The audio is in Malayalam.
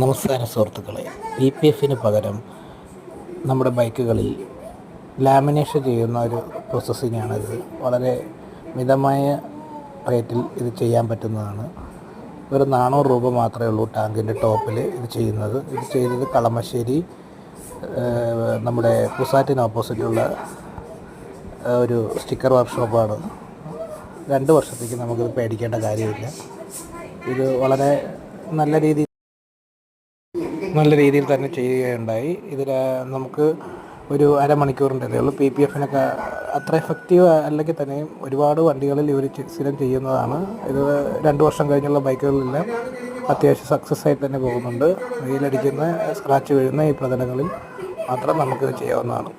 നമസ്കാരം സുഹൃത്തുക്കളെ. PPFന് പകരം നമ്മുടെ ബൈക്കുകളിൽ ലാമിനേഷൻ ചെയ്യുന്ന ഒരു പ്രോസസ്സിങ്ങാണിത്. വളരെ മിതമായ റേറ്റിൽ ഇത് ചെയ്യാൻ പറ്റുന്നതാണ്. ഒരു 400 രൂപ മാത്രമേ ഉള്ളൂ ടാങ്കിൻ്റെ ടോപ്പിൽ ഇത് ചെയ്യുന്നത്. ഇത് ചെയ്തത് കളമശ്ശേരി നമ്മുടെ കുസാറ്റിന് ഓപ്പോസിറ്റുള്ള ഒരു സ്റ്റിക്കർ വർക്ക്ഷോപ്പാണ്. 2 വർഷത്തേക്ക് നമുക്കിത് പേടിക്കേണ്ട കാര്യമില്ല. ഇത് വളരെ നല്ല രീതിയിൽ തന്നെ ചെയ്യുകയുണ്ടായി. ഇതിൽ നമുക്ക് ഒരു അരമണിക്കൂറിൻ്റെ ഉള്ളൂ. PPFനൊക്കെ അത്ര എഫക്റ്റീവ് അല്ലെങ്കിൽ തന്നെയും ഒരുപാട് വണ്ടികളിൽ ഇവർ സ്ഥിരം ചെയ്യുന്നതാണ്. ഇത് 2 വർഷം കഴിഞ്ഞുള്ള ബൈക്കുകളിലെല്ലാം അത്യാവശ്യം സക്സസ് ആയിട്ട് തന്നെ പോകുന്നുണ്ട്. വെയിലടിക്കുന്ന സ്ക്രാച്ച് വീഴുന്ന ഈ പ്രതലങ്ങളിൽ മാത്രം നമുക്കിത് ചെയ്യാവുന്നതാണ്.